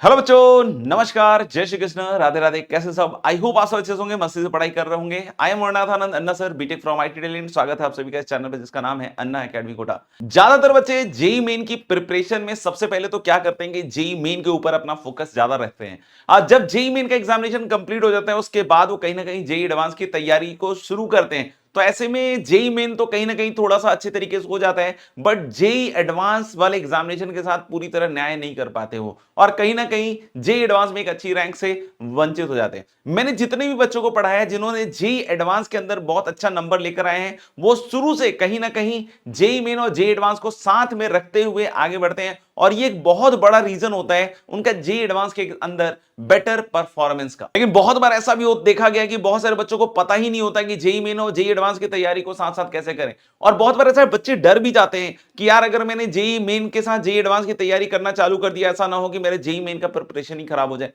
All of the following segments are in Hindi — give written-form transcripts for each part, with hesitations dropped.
हेलो बच्चों, नमस्कार, जय श्री कृष्ण, राधे राधे। कैसे सब? आई होप आप सब अच्छे से होंगे, मस्ती से पढ़ाई कर रहे होंगे। I am Varnanath Anna sir, BTech from IT Delhi. स्वागत है आप सभी का इस चैनल पे जिसका नाम है अन्ना अकेडमी कोटा। ज्यादातर बच्चे जेई मेन की प्रिपरेशन में सबसे पहले तो क्या करते हैं कि जेई मेन के ऊपर अपना फोकस ज्यादा रखते हैं। आज जब जेई मेन का एग्जामिनेशन कंप्लीट हो जाता है उसके बाद वो कहीं ना कहीं जेई एडवांस की तैयारी को शुरू करते हैं। तो ऐसे में जेई मेन तो कहीं ना कहीं थोड़ा सा अच्छे तरीके से हो जाता है, बट जेई एडवांस वाले एग्जामिनेशन के साथ पूरी तरह न्याय नहीं कर पाते हो और कहीं ना कहीं जेई एडवांस में एक अच्छी रैंक से वंचित हो जाते हैं। मैंने जितने भी बच्चों को पढ़ाया है जिन्होंने जेई एडवांस के अंदर बहुत अच्छा नंबर लेकर आए हैं, वो शुरू से कहीं ना कहीं जेई मेन और जेई एडवांस को साथ में रखते हुए आगे बढ़ते हैं और ये एक बहुत बड़ा रीजन होता है उनका जेई एडवांस के अंदर बेटर परफॉर्मेंस का। लेकिन बहुत बार ऐसा भी देखा गया कि बहुत सारे बच्चों को पता ही नहीं होता कि जेई मेन और जेई एडवांस की तैयारी को साथ साथ कैसे करें। और बहुत बार ऐसा बच्चे डर भी जाते हैं कि यार अगर मैंने जेई मेन के साथ जेई एडवांस की तैयारी करना चालू कर दिया, ऐसा ना हो कि मेरे जेई मेन का प्रिपरेशन ही खराब हो जाए,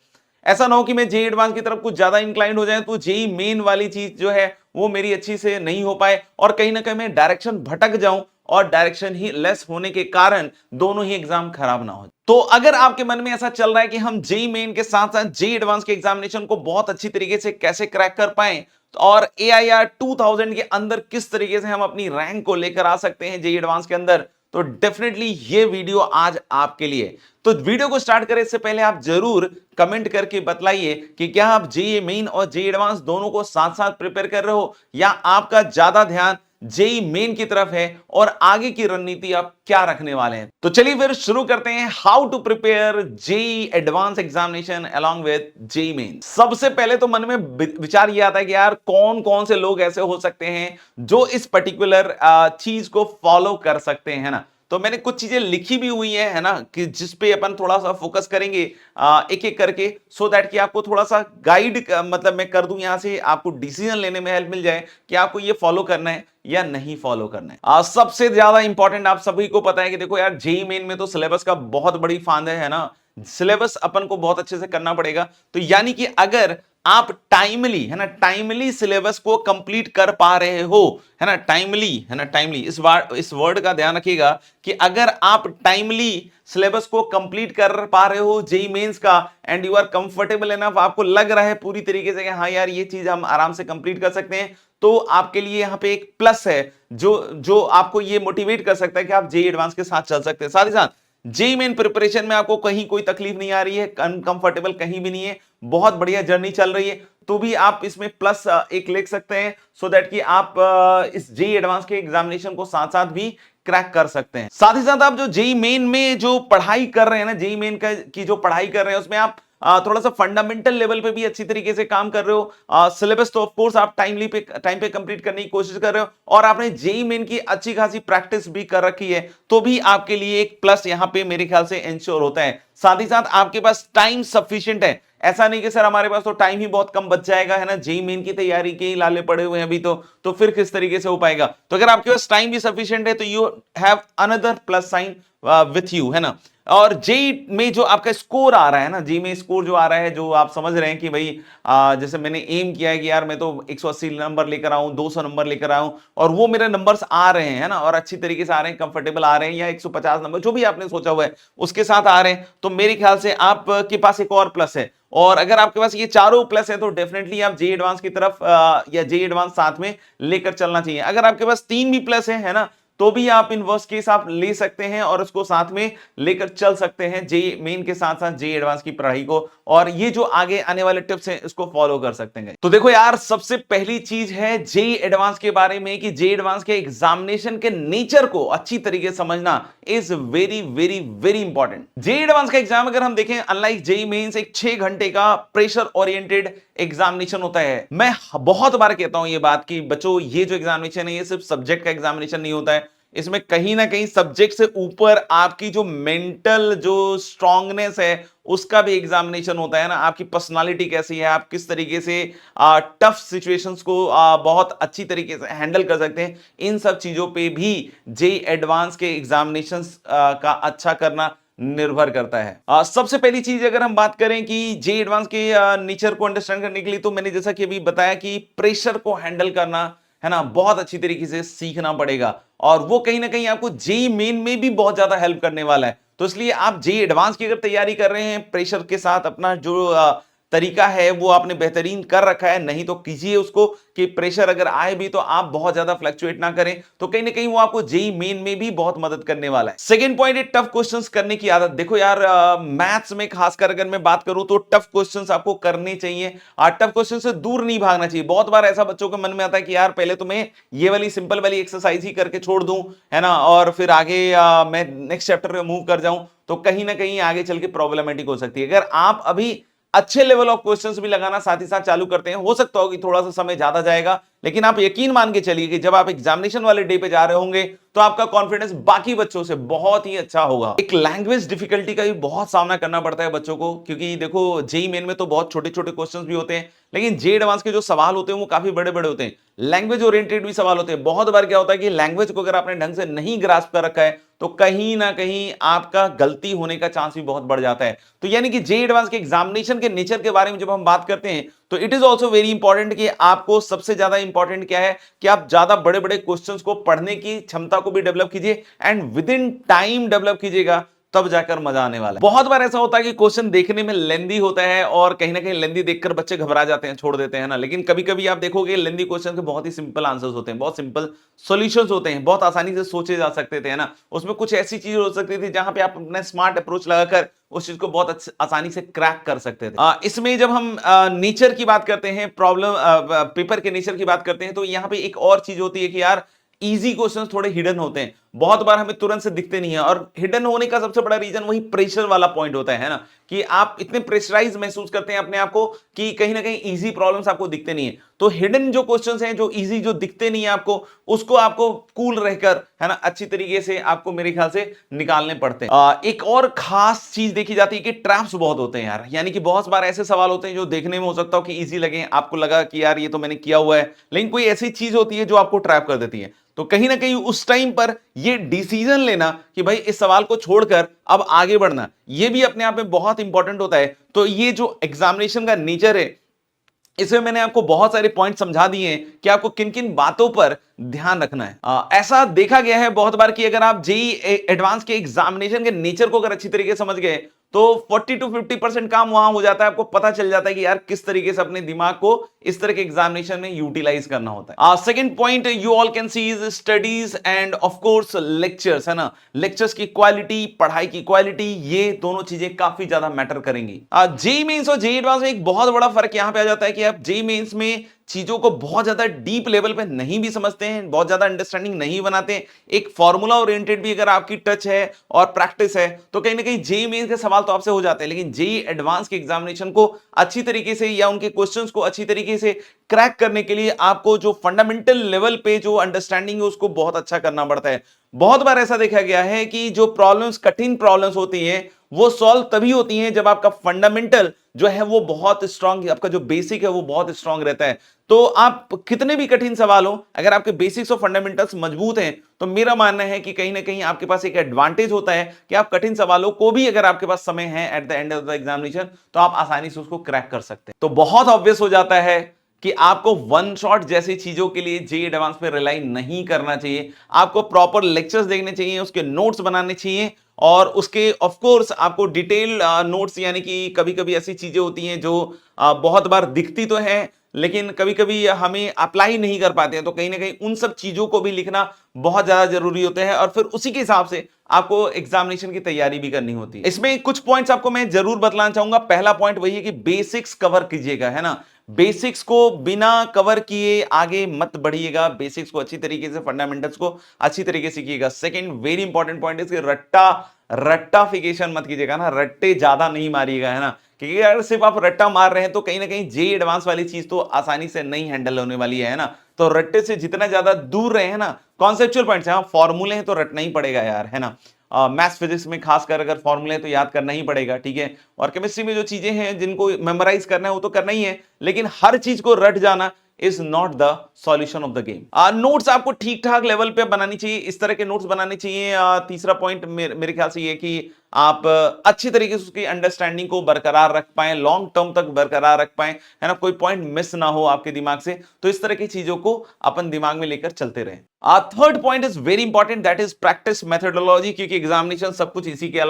ऐसा ना हो कि मैं जेई एडवांस की तरफ कुछ ज्यादा इंक्लाइंड हो जाए तो जेई मेन वाली चीज जो है वो मेरी अच्छी से नहीं हो पाए और कहीं ना कहीं मैं डायरेक्शन भटक जाऊं और डायरेक्शन ही लेस होने के कारण दोनों ही एग्जाम खराब ना हो। तो अगर आपके मन में ऐसा चल रहा है कि हम जेई मेन के साथ साथ जेई एडवांस के एग्जामिनेशन को बहुत अच्छी तरीके से कैसे क्रैक कर पाए और एआईआर 2000 के अंदर किस तरीके से हम अपनी रैंक को लेकर आ सकते हैं जेई एडवांस के अंदर, तो डेफिनेटली ये वीडियो आज आपके लिए। तो वीडियो को स्टार्ट करें इससे पहले आप जरूर कमेंट करके बतलाइए कि क्या आप जेई मेन और जेई एडवांस दोनों को साथ साथ प्रिपेयर कर रहे हो या आपका ज्यादा ध्यान जेई मेन की तरफ है और आगे की रणनीति आप क्या रखने वाले हैं। तो चलिए फिर शुरू करते हैं how to prepare JEE advance examination along with JEE main. सबसे पहले तो मन में विचार ये आता है कि यार कौन कौन से लोग ऐसे हो सकते हैं जो इस पर्टिकुलर चीज को फॉलो कर सकते हैं, है ना। तो मैंने कुछ चीजें लिखी भी हुई है ना, कि जिस पे अपन थोड़ा सा फोकस करेंगे एक एक करके, सो दैट कि आपको थोड़ा सा गाइड मतलब मैं कर दूं यहां से, आपको डिसीजन लेने में हेल्प मिल जाए कि आपको ये फॉलो करना है या नहीं फॉलो करना है। सबसे ज्यादा इंपॉर्टेंट आप सभी को पता है कि देखो यार जेई मेन में तो सिलेबस का बहुत बड़ी फांद है ना। सिलेबस अपन को बहुत अच्छे से करना पड़ेगा। तो यानी कि अगर आप टाइमली, है ना, टाइमली सिलेबस को कंप्लीट कर पा रहे हो, है ना, टाइमली, है ना, टाइमली इस वर्ड का ध्यान रखिएगा कि अगर आप टाइमली सिलेबस को कंप्लीट कर पा रहे हो जेई मेंस का and you are comfortable enough, आपको लग रहा है पूरी तरीके से कि हाँ यार ये चीज हम आराम से कंप्लीट कर सकते हैं, तो आपके लिए यहाँ पे एक प्लस है जो जो आपको ये मोटिवेट कर सकता है कि आप जेई एडवांस के साथ चल सकते हैं। साथ ही साथ जेई मेन प्रिपरेशन में आपको कहीं कोई तकलीफ नहीं आ रही है, अनकंफर्टेबल कहीं भी नहीं है, बहुत बढ़िया जर्नी चल रही है, तो भी आप इसमें प्लस एक लिख सकते हैं सो दैट कि आप इस जेई एडवांस के एग्जामिनेशन को साथ साथ भी क्रैक कर सकते हैं। साथ ही साथ आप जो जेई मेन में जो पढ़ाई कर रहे हैं ना, जेई मेन का की जो पढ़ाई कर रहे हैं उसमें आप थोड़ा सा फंडामेंटल लेवल पे भी अच्छी तरीके से काम कर रहे हो। सिलेबस तो ऑफ कोर्स आप टाइम पे कंप्लीट करने की कोशिश कर रहे हो और आपने जेई मेन की अच्छी खासी प्रैक्टिस भी कर रखी है, तो भी आपके लिए एक प्लस यहां पे मेरे ख्याल से इंश्योर होता है। साथ ही साथ आपके पास टाइम सफिशिएंट है, ऐसा नहीं कि सर हमारे पास तो टाइम ही बहुत कम बच जाएगा, है ना, जेई मेन की तैयारी के ही लाले पड़े हुए हैं अभी, तो फिर किस तरीके से हो पाएगा। तो अगर आपके पास टाइम भी सफिशिएंट है तो you have another plus sign with you, है ना। और जेई में जो आपका स्कोर आ रहा है ना, जेई में स्कोर जो आ रहा है, जो आप समझ रहे हैं कि भाई जैसे मैंने एम किया है कि यार मैं तो 180 नंबर लेकर आऊं, 200 नंबर लेकर आऊं, और वो मेरे नंबर्स आ रहे हैं, है ना, और अच्छी तरीके से आ रहे हैं, कंफर्टेबल आ रहे हैं, या 150 नंबर जो भी आपने सोचा हुआ है उसके साथ आ रहे हैं, तो मेरे ख्याल से आपके पास एक और प्लस है। और अगर आपके पास ये चारों प्लस है तो डेफिनेटली आप जेई एडवांस की तरफ या जेई एडवांस साथ में लेकर चलना चाहिए। अगर आपके पास तीन भी प्लस है ना, तो भी आप इन वर्स्ट केस आप ले सकते हैं और उसको साथ में लेकर चल सकते हैं जेई मेन के साथ साथ जेई एडवांस की पढ़ाई को, और ये जो आगे आने वाले टिप्स हैं इसको फॉलो कर सकते हैं। तो देखो यार, सबसे पहली चीज है जेई एडवांस के बारे में कि जेई एडवांस के एग्जामिनेशन के नेचर को अच्छी तरीके से समझना is very very very important. JEE advance का एग्जाम अगर हम देखें, अनलाइक जेई मेंस, एक 6 घंटे का प्रेशर ओरिएंटेड एग्जामिनेशन होता है। मैं बहुत बार कहता हूं ये बात कि बच्चों ये जो एग्जामिनेशन है ये सिर्फ सब्जेक्ट का एग्जामिनेशन नहीं होता है, इसमें कहीं ना कहीं सब्जेक्ट से ऊपर आपकी जो मेंटल जो स्ट्रांगनेस है उसका भी एग्जामिनेशन होता है ना। आपकी पर्सनालिटी कैसी है, आप किस तरीके से टफ सिचुएशंस को बहुत अच्छी तरीके से हैंडल कर सकते हैं, इन सब चीजों पे भी जेई एडवांस के एग्जामिनेशंस का अच्छा करना निर्भर करता है। सबसे पहली चीज अगर हम बात करें कि जेई एडवांस के नेचर को अंडरस्टैंड करने के लिए, तो मैंने जैसा कि अभी बताया कि प्रेशर को हैंडल करना, है ना, बहुत अच्छी तरीके से सीखना पड़ेगा और वो कहीं ना कहीं आपको जेई मेन में भी बहुत ज्यादा हेल्प करने वाला है। तो इसलिए आप जेई एडवांस की अगर तैयारी कर रहे हैं प्रेशर के साथ, अपना जो तरीका है वो आपने बेहतरीन कर रखा है, नहीं तो कीजिए उसको कि प्रेशर अगर आए भी तो आप बहुत ज्यादा फ्लक्चुएट ना करें, तो कहीं ना कहीं वो आपको जेई मेन में भी बहुत मदद करने वाला है। सेकंड पॉइंट है टफ क्वेश्चंस करने की आदत। देखो यार, मैथ्स में खासकर अगर मैं बात करूं तो टफ क्वेश्चंस आपको करने चाहिए और टफ क्वेश्चन से दूर नहीं भागना चाहिए। बहुत बार ऐसा बच्चों के मन में आता है कि यार पहले तो मैं ये वाली सिंपल वाली एक्सरसाइज ही करके छोड़ दूं, है ना, और फिर आगे मैं नेक्स्ट चैप्टर पे मूव कर जाऊं, तो कहीं ना कहीं आगे चल के प्रॉब्लमेटिक हो सकती है। अगर आप अभी अच्छे लेवल ऑफ क्वेश्चंस भी लगाना साथ ही साथ चालू करते हैं, हो सकता हो कि थोड़ा सा समय ज्यादा जाएगा, लेकिन आप यकीन मान के चलिए कि जब आप एग्जामिनेशन वाले डे पे जा रहे होंगे तो आपका कॉन्फिडेंस बाकी बच्चों से बहुत ही अच्छा होगा। एक लैंग्वेज डिफिकल्टी का भी बहुत सामना करना पड़ता है बच्चों को, क्योंकि देखो जेई मेन में तो बहुत छोटे छोटे क्वेश्चंस भी होते हैं, लेकिन जेई एडवांस के जो सवाल होते हैं वो काफी बड़े बड़े होते हैं, लैंग्वेज ओरिएंटेड भी सवाल होते हैं। बहुत बार क्या होता है कि लैंग्वेज को अगर आपने ढंग से नहीं ग्रास्प कर रखा है तो कहीं ना कहीं आपका गलती होने का चांस भी बहुत बढ़ जाता है। तो यानी कि जेई एडवांस के एग्जामिनेशन के नेचर के बारे में जब हम बात करते हैं तो it is also very important कि आपको सबसे ज्यादा इंपॉर्टेंट क्या है कि आप ज्यादा बड़े बड़े क्वेश्चंस को पढ़ने की क्षमता को भी डेवलप कीजिए and with in time develop कीजिएगा, तब जाकर मजा आने वाला है। बहुत बार ऐसा होता है कि क्वेश्चन देखने में लेंदी होता है और कहीं ना कहीं लेंदी देखकर बच्चे घबरा जाते हैं, छोड़ देते हैं ना, लेकिन कभी कभी आप देखोगे लेंदी क्वेश्चन के बहुत ही सिंपल आंसर्स होते हैं, बहुत सिंपल सॉल्यूशंस होते हैं, बहुत आसानी से सोचे जा सकते थे, है ना। उसमें कुछ ऐसी चीज हो सकती थी जहां पे आप अपना स्मार्ट अप्रोच लगाकर उस चीज को बहुत आसानी से क्रैक कर सकते थे। इसमें जब हम नेचर की बात करते हैं, प्रॉब्लम पेपर के नेचर की बात करते हैं, तो यहाँ पे एक और चीज होती है कि यार इजी क्वेश्चंस थोड़े हिडन होते हैं, बहुत बार हमें तुरंत से दिखते नहीं है, और हिडन होने का सबसे बड़ा रीजन वही प्रेशर वाला पॉइंट होता है ना, कि आप इतने प्रेशराइज महसूस करते हैं अपने आप को कि कहीं ना कहीं इजी प्रॉब्लम्स आपको दिखते नहीं है। तो हिडन जो क्वेश्चंस हैं, जो इजी, जो दिखते नहीं है आपको, उसको आपको कूल रहकर, है ना, अच्छी तरीके से आपको मेरे ख्याल से निकालने पड़ते हैं। एक और खास चीज देखी जाती है कि ट्रैप्स बहुत होते हैं यार, यानी कि बहुत बार ऐसे सवाल होते हैं जो देखने में हो सकता हो कि इजी लगे, आपको लगा कि यार ये तो मैंने किया हुआ है, लेकिन कोई ऐसी चीज होती है जो आपको ट्रैप कर देती है। तो कहीं ना कहीं उस टाइम पर ये डिसीजन लेना कि भाई इस सवाल को छोड़कर अब आगे बढ़ना, ये भी अपने आप में बहुत इंपॉर्टेंट होता है। तो ये जो एग्जामिनेशन का नेचर है, इसमें मैंने आपको बहुत सारे पॉइंट समझा दिए हैं कि आपको किन किन बातों पर ध्यान रखना है। ऐसा देखा गया है बहुत बार कि अगर आप जेई एडवांस के एग्जामिनेशन के नेचर को अगर अच्छी तरीके से समझ गए तो 40 to 50% काम वहां हो जाता है। आपको पता चल जाता है कि यार किस तरीके से अपने दिमाग को इस तरह के एग्जामिनेशन में यूटिलाइज करना होता है। Second point you all can see is studies end of course lectures, है ना। लेक्चर्स की क्वालिटी, पढ़ाई की क्वालिटी, ये दोनों चीजें काफी ज्यादा मैटर करेंगी। जेई मेंस और जेई एडवांस में एक बहुत बड़ा फर्क यहां पे आ जाता है कि आप जेई मेंस में चीजों को बहुत ज्यादा डीप लेवल पे नहीं भी समझते हैं, बहुत ज्यादा अंडरस्टैंडिंग नहीं बनाते हैं। एक फॉर्मूला ओरिएंटेड भी अगर आपकी टच है और प्रैक्टिस है तो कहीं ना कहीं जेई मेंस के सवाल तो आपसे हो जाते हैं, लेकिन जेई एडवांस के एग्जामिनेशन को अच्छी तरीके से या उनके क्वेश्चंस को अच्छी तरीके से क्रैक करने के लिए आपको जो फंडामेंटल लेवल पे जो अंडरस्टैंडिंग है उसको बहुत अच्छा करना पड़ता है। बहुत बार ऐसा देखा गया है कि जो प्रॉब्लम्स, कठिन प्रॉब्लम्स होती हैं, वो सॉल्व तभी होती हैं जब आपका फंडामेंटल जो है वो बहुत स्ट्रांग, आपका जो बेसिक है वो बहुत स्ट्रांग रहता है। तो आप कितने भी कठिन सवाल हो, अगर आपके बेसिक्स और फंडामेंटल्स मजबूत हैं तो मेरा मानना है कि कहीं ना कहीं आपके पास एक एडवांटेज होता है कि आप कठिन सवालों को भी, अगर आपके पास समय है at the end of the examination, तो आप आसानी से उसको क्रैक कर सकते हैं। तो बहुत ऑब्वियस हो जाता है कि आपको वन शॉट जैसी चीजों के लिए जेई एडवांस पे रिलाई नहीं करना चाहिए। आपको प्रॉपर लेक्चर्स देखने चाहिए, उसके नोट्स बनाने चाहिए, और उसके ऑफ कोर्स आपको डिटेल नोट्स, यानी कि कभी कभी ऐसी चीजें होती हैं जो बहुत बार दिखती तो है लेकिन कभी कभी हमें अप्लाई नहीं कर पाते हैं, तो कहीं ना कहीं उन सब चीजों को भी लिखना बहुत ज्यादा जरूरी होता है और फिर उसी के हिसाब से आपको एग्जामिनेशन की तैयारी भी करनी होती है। इसमें कुछ पॉइंट्स आपको मैं जरूर बतलाना चाहूंगा। पहला पॉइंट वही है कि बेसिक्स कवर कीजिएगा, है ना। बेसिक्स को बिना कवर किए आगे मत बढ़िएगा, बेसिक्स को अच्छी तरीके से, फंडामेंटल्स को अच्छी तरीके से कीजिएगा। सेकंड वेरी इंपॉर्टेंट पॉइंट है कि रट्टाफिकेशन मत कीजिएगा ना, रट्टे ज्यादा नहीं मारिएगा, है ना, क्योंकि अगर सिर्फ आप रट्टा मार रहे हैं तो कहीं ना कहीं जेई एडवांस वाली चीज तो आसानी से नहीं हैंडल होने वाली है ना। तो रट्टे से जितना ज्यादा दूर रहे, है ना। कॉन्सेप्चुअल पॉइंट्स हैं, फॉर्मूले हैं तो रटना ही पड़ेगा यार, है ना। मैथ्स फिजिक्स में खासकर अगर फॉर्मूले तो याद करना ही पड़ेगा, ठीक है। और केमिस्ट्री में जो चीजें हैं जिनको मेमोराइज करना है वो तो करना ही है, लेकिन हर चीज को रट जाना is not the solution of the game. Notes आपको ठीक ठाक लेवल पे बनानी चाहिए, इस तरह के नोट्स बनाने चाहिए। तीसरा पॉइंट मेरे ख्याल से ये कि आप अच्छी तरीके से उसकी अंडरस्टैंडिंग को बरकरार रख पाए, लॉन्ग टर्म तक बरकरार रख पाए, है ना, कोई पॉइंट मिस ना हो आपके दिमाग से। तो इस तरह की चीजों को अपन दिमाग में लेकर चलते रहें। Third point is very important, that is practice methodology, क्योंकि एग्जामिनेशन सब कुछ इसी के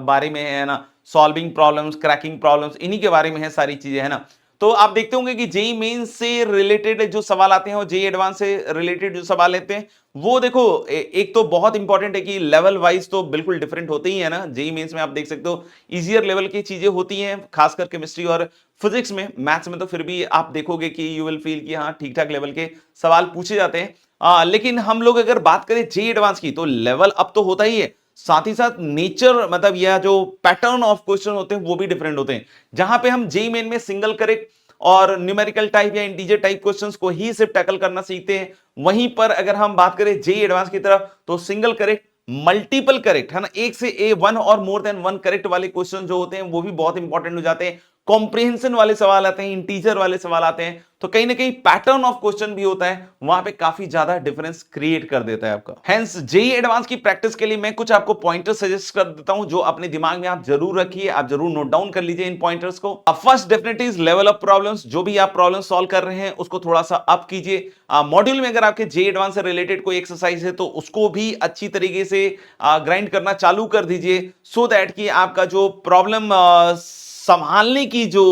बारे में है ना, सॉल्विंग प्रॉब्लम्स, क्रैकिंग प्रॉब्लम्स, इन्हीं के बारे में है सारी चीजें, है ना। तो आप देखते होंगे कि जेई मेंस से रिलेटेड जो सवाल आते हैं और जेई एडवांस से रिलेटेड जो सवाल लेते हैं, वो देखो एक तो बहुत इंपॉर्टेंट है कि लेवल वाइज तो बिल्कुल डिफरेंट होते ही है ना। जेई मेंस में आप देख सकते हो इजियर लेवल की चीजें होती हैं, खासकर केमिस्ट्री और फिजिक्स में। मैथ्स में तो फिर भी आप देखोगे कि यू विल फील कि हाँ ठीक ठाक लेवल के सवाल पूछे जाते हैं। लेकिन हम लोग अगर बात करें जेई एडवांस की, तो लेवल अप तो होता ही है, साथ ही साथ नेचर मतलब यह जो पैटर्न ऑफ क्वेश्चन होते हैं वो भी डिफरेंट होते हैं। जहां पे हम जेई मेन में सिंगल करेक्ट और न्यूमेरिकल टाइप या इंटीजर टाइप क्वेश्चंस को ही सिर्फ टैकल करना सीखते हैं, वहीं पर अगर हम बात करें जेई एडवांस की तरफ, तो सिंगल करेक्ट, मल्टीपल करेक्ट, है ना, एक से ए वन और मोर देन वन करेक्ट वाले क्वेश्चन जो होते हैं वो भी बहुत इंपॉर्टेंट हो जाते हैं। कॉम्प्रिहेंशन वाले सवाल आते हैं, इंटीजर वाले सवाल आते हैं, तो कहीं ना कहीं पैटर्न ऑफ क्वेश्चन भी होता है, वहां पे काफी ज्यादा डिफरेंस क्रिएट कर देता है आपका। हेंस जेई एडवांस की प्रैक्टिस के लिए मैं कुछ आपको पॉइंटर्स सजेस्ट कर देता हूं, जो अपने दिमाग में आप जरूर रखिए, आप जरूर नोट डाउन कर लीजिए इन पॉइंटर्स को। First definitely is level up problems, जो भी आप प्रॉब्लम सॉल्व कर रहे हैं उसको थोड़ा सा अप कीजिए। मॉड्यूल में अगर आपके जेई एडवांस से रिलेटेड कोई एक्सरसाइज है तो उसको भी अच्छी तरीके से ग्राइंड करना चालू कर दीजिए, सो दैट कि आपका जो प्रॉब्लम संभालने की जो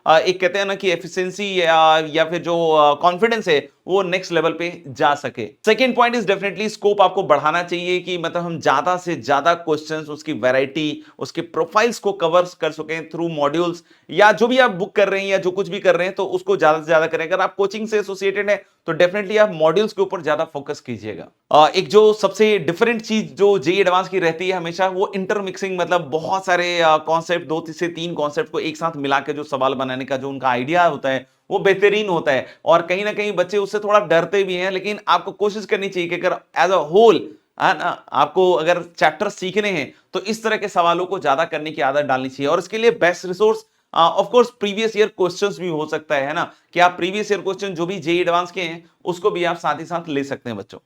एक कहते हैं ना कि एफिशिएंसी या फिर जो कॉन्फिडेंस है वो नेक्स्ट लेवल पे जा सके। Second point is definitely scope आपको बढ़ाना चाहिए कि मतलब हम ज्यादा से ज्यादा क्वेश्चंस, उसकी वैरायटी, उसके प्रोफाइल्स को कवर कर सकें थ्रू मॉड्यूल्स, या जो भी आप बुक कर रहे हैं या जो कुछ भी कर रहे हैं तो उसको ज्यादा से ज्यादा करें। अगर आप कोचिंग से एसोसिएटेड है तो डेफिनेटली आप मॉड्यूल्स के ऊपर ज्यादा फोकस कीजिएगा। एक जो सबसे डिफरेंट चीज जो जेई एडवांस की रहती है हमेशा, वो इंटरमिक्सिंग, मतलब बहुत सारे कॉन्सेप्ट, 2 से 3 कॉन्सेप्ट को एक साथ मिला के जो सवाल बनाने का जो उनका आइडिया होता है वो बेहतरीन होता है। और कहीं ना कहीं बच्चे उससे थोड़ा डरते भी हैं, लेकिन आपको कोशिश करनी चाहिए कि अगर एज अ होल आपको अगर चैप्टर सीखने हैं तो इस तरह के सवालों को ज्यादा करने की आदत डालनी चाहिए। और इसके लिए best resource of course previous year questions भी हो सकता है ना, कि आप प्रीवियस ईयर क्वेश्चन जो भी जेई एडवांस के हैं उसको भी आप साथ ही साथ ले सकते हैं बच्चों।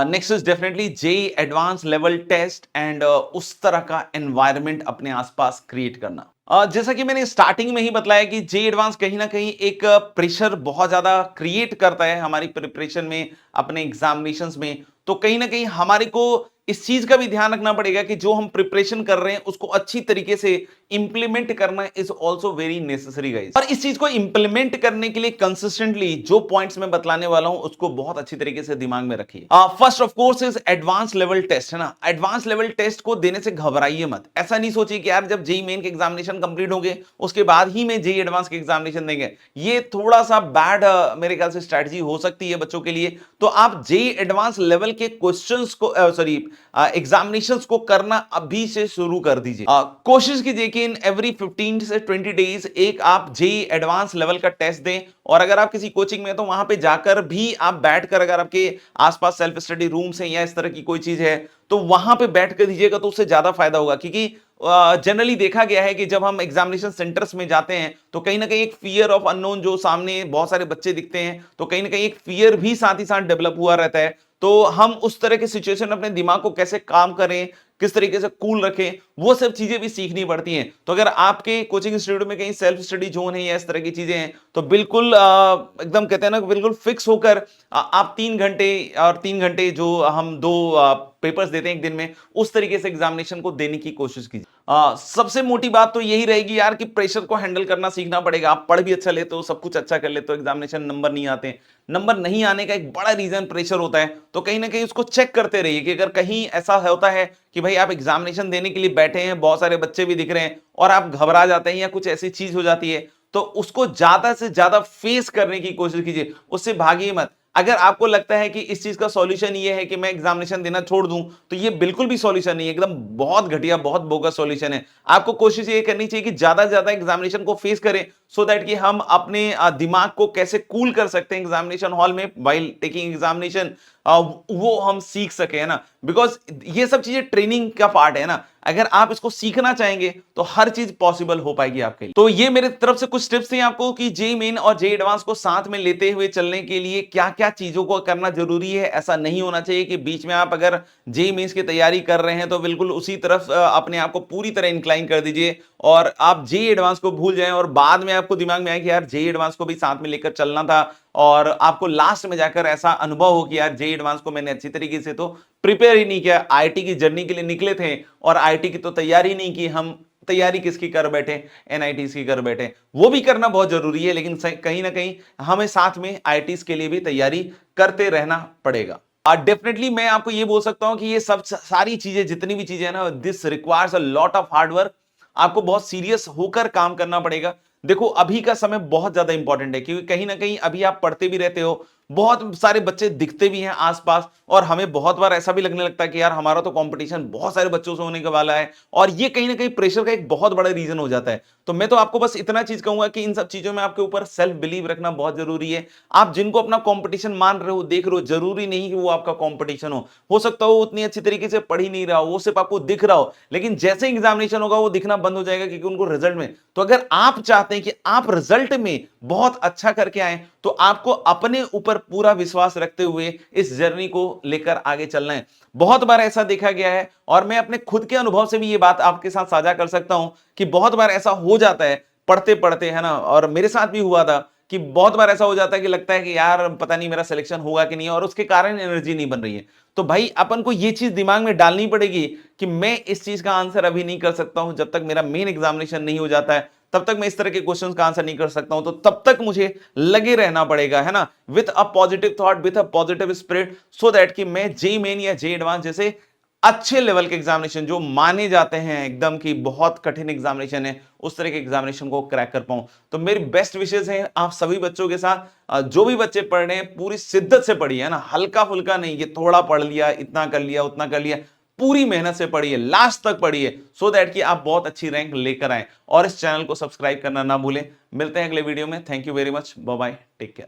Next is definitely JEE advance level test and उस तरह का एनवायरनमेंट अपने आसपास क्रिएट करना। जैसा कि मैंने स्टार्टिंग में ही बताया कि जेई एडवांस कहीं ना कहीं एक प्रेशर बहुत ज्यादा क्रिएट करता है हमारी प्रिपरेशन में, अपने एग्जामिनेशंस में। तो कहीं ना कहीं हमारे को इस चीज का भी ध्यान रखना पड़ेगा कि जो हम प्रिपरेशन कर रहे हैं उसको अच्छी तरीके से इंप्लीमेंट करना is also very necessary guys. और इस चीज को इंप्लीमेंट करने के लिए कंसिस्टेंटली जो पॉइंट्स मैं बतलाने वाला हूं उसको बहुत अच्छी तरीके से दिमाग में रखिए। First of course is advance level test, है ना। एडवांस लेवल टेस्ट को देने से घबराइए मत। ऐसा नहीं सोचिए कि यार जब जेई मेन के एग्जामिनेशन कंप्लीट होंगे उसके बाद ही मैं जेई एडवांस के एग्जामिनेशन देंगे, ये थोड़ा सा बैड मेरे ख्याल से स्ट्रेटजी हो सकती है बच्चों के लिए। तो आप जेई एडवांस लेवल के क्वेश्चंस को एग्जामिनेशंस को करना अभी से शुरू कर दीजिए। कोशिश कीजिए कि इन एवरी 15 से 20 डेज एक आप जेई एडवांस लेवल का टेस्ट दें। और अगर आप किसी कोचिंग में हैं तो वहां पे जाकर भी आप बैठकर, अगर आपके आसपास सेल्फ स्टडी रूम्स हैं या इस तरह की कोई चीज है तो वहां पे बैठ कर दीजिएगा, तो उससे ज्यादा फायदा होगा। क्योंकि जनरली देखा गया है कि जब हम एग्जामिनेशन सेंटर्स में जाते हैं तो कहीं ना कहीं एक फियर ऑफ अननोन, जो सामने बहुत सारे बच्चे दिखते हैं तो कहीं ना कहीं एक फियर भी साथ ही साथ डेवलप हुआ रहता है। तो हम उस तरह के सिचुएशन अपने दिमाग को कैसे काम करें, किस तरीके से कूल रखें, वो सब चीजें भी सीखनी पड़ती हैं। तो अगर आपके कोचिंग इंस्टीट्यूट में कहीं सेल्फ स्टडी जोन है या इस तरह की चीजें हैं तो बिल्कुल एकदम कहते हैं ना, बिल्कुल फिक्स होकर आप 3 घंटे और 3 घंटे जो हम 2 पेपर्स देते हैं एक दिन में, उस तरीके से एग्जामिनेशन को देने की कोशिश कीजिए। सबसे मोटी बात तो यही रहेगी यार कि प्रेशर को हैंडल करना सीखना पड़ेगा। आप पढ़ भी अच्छा लेते हो, सब कुछ अच्छा कर लेते हो, एग्जामिनेशन नंबर नहीं आते। नंबर नहीं आने का एक बड़ा रीजन प्रेशर होता है। तो कहीं ना कहीं उसको चेक करते रहिए कि अगर कहीं ऐसा होता है कि भाई आप एग्जामिनेशन देने के लिए बैठे हैं, बहुत सारे बच्चे भी दिख रहे हैं और आप घबरा जाते हैं या कुछ ऐसी चीज हो जाती है, तो उसको ज्यादा से ज्यादा फेस करने की कोशिश कीजिए, उससे भागिए मत। अगर आपको लगता है कि इस चीज का सॉल्यूशन ये है कि मैं एग्जामिनेशन देना छोड़ दूं, तो ये बिल्कुल भी सॉल्यूशन नहीं है, एकदम बहुत घटिया, बहुत बोगस सॉल्यूशन है। आपको कोशिश ये करनी चाहिए कि ज्यादा से ज्यादा एग्जामिनेशन को फेस करें, सो दैट कि हम अपने दिमाग को कैसे कूल कर सकते हैं एग्जामिनेशन हॉल में वाइल टेकिंग एग्जामिनेशन, वो हम सीख सके, है ना। बिकॉज ये सब चीजें ट्रेनिंग का पार्ट है ना। अगर आप इसको सीखना चाहेंगे तो हर चीज पॉसिबल हो पाएगी आपके लिए। तो ये मेरे तरफ से कुछ टिप्स थे आपको कि जेईई मेन और जेईई एडवांस को साथ में लेते हुए चलने के लिए क्या क्या चीजों को करना जरूरी है। ऐसा नहीं होना चाहिए कि बीच में आप अगर जेईई मेंस की तैयारी कर रहे हैं तो बिल्कुल उसी तरफ अपने आप को पूरी तरह इंक्लाइन कर दीजिए और आप जेईई एडवांस को भूल जाएं और बाद में आपको दिमाग में आए कि यार जेईई एडवांस को भी साथ में लेकर चलना था और आपको लास्ट में जाकर ऐसा अनुभव हो कि यार जेईई एडवांस को मैंने अच्छी तरीके से तो प्रिपेयर ही नहीं किया, आईआईटी की जर्नी के लिए निकले थे और आईआईटी की तो तैयारी नहीं की, हम तैयारी किसकी कर बैठे, एनआईटीज की कर बैठे। वो भी करना बहुत जरूरी है, लेकिन कहीं ना कहीं हमें साथ में आईआईटीज के लिए भी तैयारी करते रहना पड़ेगा। डेफिनेटली मैं आपको ये बोल सकता हूं कि ये सब सारी चीजें, जितनी भी चीजें हैं ना, this requires a lot of hard work. आपको बहुत सीरियस होकर काम करना पड़ेगा। देखो अभी का समय बहुत ज्यादा इंपॉर्टेंट है क्योंकि कहीं ना कहीं अभी आप पढ़ते भी रहते हो, बहुत सारे बच्चे दिखते भी हैं आसपास और हमें बहुत बार ऐसा भी लगने लगता है कि यार हमारा तो कंपटीशन बहुत सारे बच्चों से होने के वाला है और ये कहीं ना कहीं प्रेशर का एक बहुत बड़ा रीजन हो जाता है। तो मैं तो आपको बस इतना चीज कहूंगा कि इन सब चीजों में आपके ऊपर सेल्फ बिलीव रखना बहुत जरूरी है। आप जिनको अपना कंपटीशन मान रहे हो, देख रहे हो, जरूरी नहीं कि वो आपका कंपटीशन हो सकता हो उतनी अच्छी तरीके से पढ़ ही नहीं रहा हो, वो सिर्फ आपको दिख रहा हो, लेकिन जैसे एग्जामिनेशन होगा वो दिखना बंद हो जाएगा क्योंकि उनको रिजल्ट में। तो अगर आप चाहते हैं कि आप रिजल्ट में बहुत अच्छा करके आए तो आपको अपने ऊपर पूरा विश्वास रखते हुए इस जर्नी को लेकर आगे चलना है। बहुत बार ऐसा देखा गया है और मैं अपने खुद के अनुभव से भी ये बात आपके साथ साझा कर सकता हूं कि बहुत बार ऐसा हो जाता है पढ़ते पढ़ते, है ना, और मेरे साथ भी हुआ था कि बहुत बार ऐसा हो जाता है कि लगता है कि यार पता नहीं मेरा सिलेक्शन होगा कि नहीं और उसके कारण एनर्जी नहीं बन रही है। तो भाई अपन को ये चीज दिमाग में डालनी पड़ेगी कि मैं इस चीज का आंसर अभी नहीं कर सकता हूं जब तक मेरा मेन एग्जामिनेशन नहीं हो जाता है, तब तक मैं इस तरह के क्वेश्चंस का आंसर नहीं कर सकता हूं। तो तब तक मुझे लगे रहना पड़ेगा, है ना, with a positive thought, with a positive spirit, so that कि मैं जेईई मेन या जेईई एडवांस जैसे अच्छे लेवल के एग्जामिनेशन जो माने जाते हैं एकदम की बहुत कठिन एग्जामिनेशन है, उस तरह के एग्जामिनेशन को क्रैक कर पाऊं। तो मेरी बेस्ट विशेष हैं आप सभी बच्चों के साथ। जो भी बच्चे पढ़ रहे हैं पूरी शिद्दत से पढ़िए, है ना, हल्का फुल्का नहीं कि थोड़ा पढ़ लिया, इतना कर लिया, उतना कर लिया। पूरी मेहनत से पढ़िए, लास्ट तक पढ़िए, सो दैट कि आप बहुत अच्छी रैंक लेकर आए। और इस चैनल को सब्सक्राइब करना ना भूलें। मिलते हैं अगले वीडियो में। Thank you very much, bye bye, take care.